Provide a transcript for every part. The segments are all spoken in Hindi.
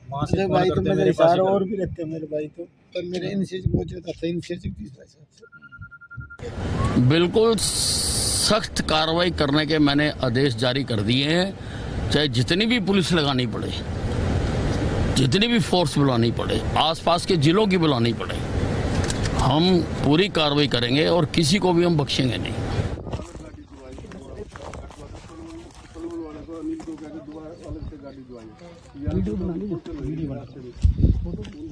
मेरे भाई तो मेरे सारे और भी रहते हैं मेरे भाई तो, पर मेरे इनसे बहुत ज़्यादा था, इनसे 30 बिल्कुल सख्त कार्रवाई करने के मैंने आदेश जारी कर दिए हैं, चाहे जितनी भी पुलिस लगानी पड़े, जितनी भी फोर्स बुलानी पड़े, आसपास के जिलों की बुलानी पड़े, हम पूरी कार्रवाई करेंगे और किसी को भी हम बख्शेंगे नहीं।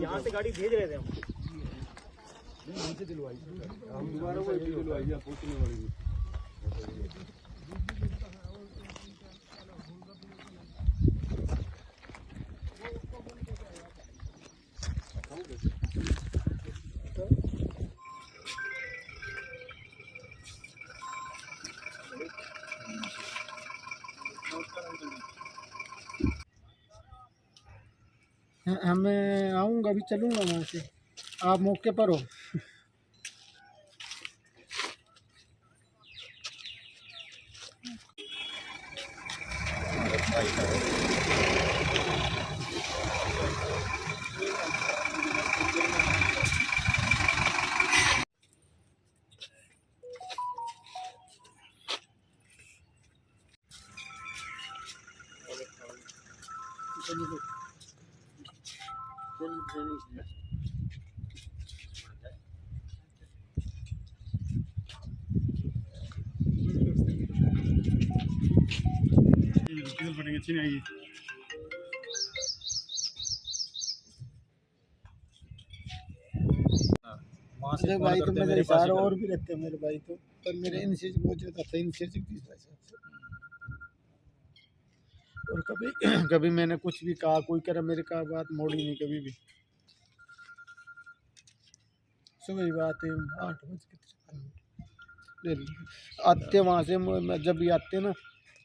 यहाँ से गाड़ी भेज रहे थे हम दोबारा वो दिलवाई या पूछने वाली। मैं आऊँगा, अभी चलूँगा वहाँ से, आप मौके पर हो। मेरे भाई तो मेरे सारे और भी रहते हैं मेरे भाई तो, पर मेरे इनसे बहुत ज़्यादा था, इनसे 30 और कभी कभी मैंने कुछ भी कहा, कोई कह रहा मेरे का बात मोड़ी नहीं कभी भी। सुबह की बात है 8 बजे आते वहाँ से, जब भी आते ना,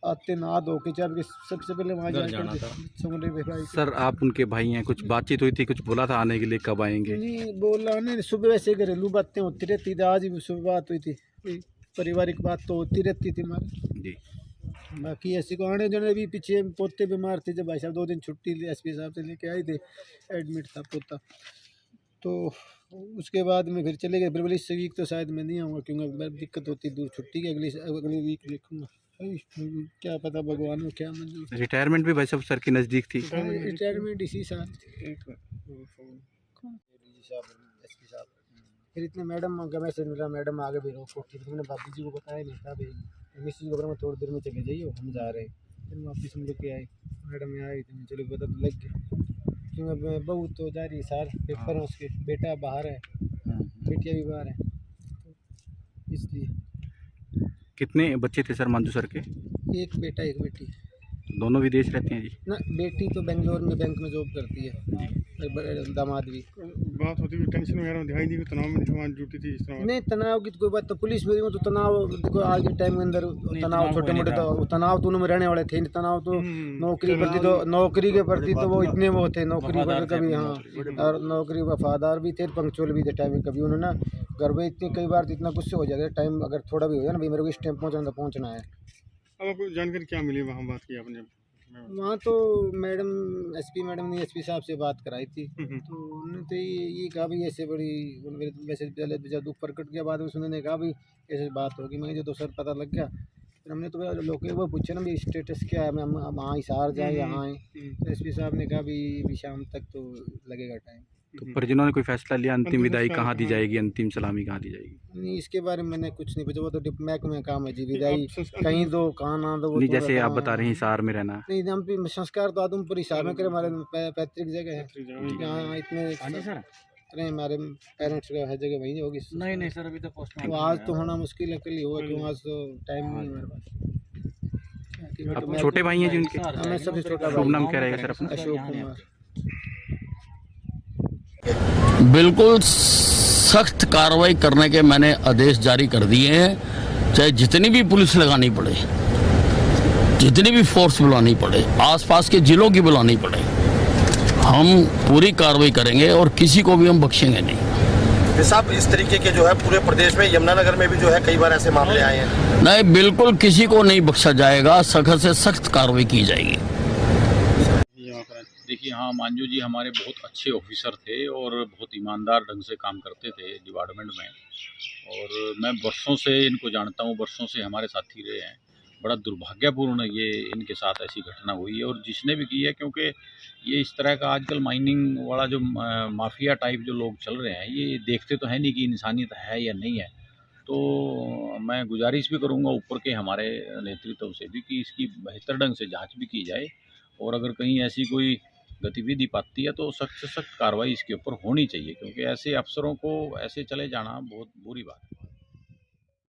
आते नहा धो के चार सबसे पहले वहाँ जाना था। सर आप उनके भाई हैं, कुछ बातचीत हुई थी, कुछ बोला था आने के लिए, कब आएंगे? नहीं बोला नहीं, सुबह वैसे घरेलू बातें होती रहती थी, आज भी सुबह बात हुई थी, पारिवारिक बात तो होती रहती थी हमारी जी। बाकी ऐसे को आने जाने भी, पीछे पोते बीमार थे, जब भाई साहब 2 दिन छुट्टी एसपी साहब से लेके आए थे, एडमिट था पोता, तो उसके बाद में फिर चले गए। फिर इस वीक तो शायद मैं नहीं आऊँगा, क्योंकि दिक्कत होती दूर छुट्टी की, अगली वीक देखूँगा, क्या पता भगवान को क्या मंजूर। रिटायरमेंट भी भाई साहब सर की नज़दीक थी? रिटायरमेंट इसी साल एसपी साहब। फिर इतने मैडम का मैसेज मिला, मैडम आगे भी रोको, फिर मैंने बाबू जी को बताया नहीं था, भाई मिस जी को मैं थोड़ी देर में चले जाइए, हम जा रहे हैं। फिर वापस हम लेके आए, मैडम में आई थी, चलो पता तो लग गया, क्योंकि बहू तो जा रही साल पेपर है उसके, बेटा बाहर है, बेटियाँ भी बाहर है, तो इसलिए। कितने बच्चे थे सर मंजू सर के? एक बेटा एक बेटी। दोनों विदेश रहते हैं जी? ना, बेटी तो बेंगलोर में बैंक में जॉब करती है, दामाद भी। बात होती है टेंशन वगैरह दिखाई दी, तनाव में दिखाई ड्यूटी थी इस तरह? नहीं, तनाव की तो कोई बात, तो पुलिस में तो तनाव देखो, आज के टाइम के अंदर तनाव छोटे मोटे तो तनाव तो उनमें रहने वाले थे, तनाव तो नौकरी प्रति, तो नौकरी के प्रति तो वो इतने वो थे, नौकरी पर कभी, हाँ, और नौकरी वफादार भी थे, पंक्चुअल भी थे टाइम में। कभी उन्होंने घर में इतने कई बार इतना गुस्से हो जाएगा, टाइम अगर थोड़ा भी हो जाए ना, भाई मेरे को इस टाइम पहुँचना है। अब आपको जानकारी क्या मिली वहाँ बात की आपने? वहाँ तो मैडम, एसपी मैडम ने एसपी साहब से बात कराई थी, तो उन्होंने तो ये कहा भाई ऐसे बड़ी, वैसे पहले जब दुख प्रकट के बाद उन्होंने कहा भाई ऐसे बात होगी। मैं जो तो सर पता लग गया, फिर हमने तो लोग वो पूछे ना भाई स्टेटस क्या है, हम वहाँ हिसार जाए यहाँ आए, तो एसपी साहब ने कहा भाई शाम तक तो लगेगा टाइम। तो परिजनों ने कोई फैसला लिया, अंतिम विदाई कहाँ दी जाएगी, अंतिम सलामी कहाँ दी जाएगी? नहीं, इसके बारे में मैंने कुछ नहीं पूछा, वो तो डिपमैक में काम है जी, विदाई कहीं दो कहाँ ना दो। नहीं, जैसे आप बता रहे हैं हिसार में रहना? नहीं, हम भी संस्कार तो आदमपुर हिसार में करें, हमारे पैतृक जगह है यहाँ, इतने अरे हमारे पेरेंट्स का है जगह वहीं होगी। नहीं सर, अभी तो पोस्ट तो आज तो होना मुश्किल है, कल ही होगा, क्यों आज तो टाइम नहीं है हमारे पास। आप छोटे भाई हैं जिनके? मैं सबसे छोटा। शुभ नाम क्या रहेगा सर अपना? अशोक कुमार। बिल्कुल सख्त कार्रवाई करने के मैंने आदेश जारी कर दिए हैं, चाहे जितनी भी पुलिस लगानी पड़े, जितनी भी फोर्स बुलानी पड़े, आसपास के जिलों की बुलानी पड़े, हम पूरी कार्रवाई करेंगे और किसी को भी हम बख्शेंगे नहीं। साहब इस तरीके के जो है पूरे प्रदेश में, यमुनानगर में भी जो है कई बार ऐसे मामले आए हैं। नहीं, बिल्कुल किसी को नहीं बख्शा जाएगा, सख्त से सख्त कार्रवाई की जाएगी। देखिए हाँ, मांझू जी हमारे बहुत अच्छे ऑफिसर थे और बहुत ईमानदार ढंग से काम करते थे डिपार्टमेंट में, और मैं वर्षों से इनको जानता हूँ, वर्षों से हमारे साथी रहे हैं। बड़ा दुर्भाग्यपूर्ण ये इनके साथ ऐसी घटना हुई है, और जिसने भी की है, क्योंकि ये इस तरह का आजकल माइनिंग वाला जो माफिया टाइप जो लोग चल रहे हैं, ये देखते तो है नहीं कि इंसानियत है या नहीं है। तो मैं गुजारिश भी करूँगा ऊपर के हमारे नेतृत्व से भी कि इसकी बेहतर ढंग से जांच भी की जाए, और अगर कहीं ऐसी कोई गतिविधि पाती है तो सख्त से सख्त कार्रवाई इसके ऊपर होनी चाहिए, क्योंकि ऐसे अफसरों को ऐसे चले जाना बहुत बुरी बात है।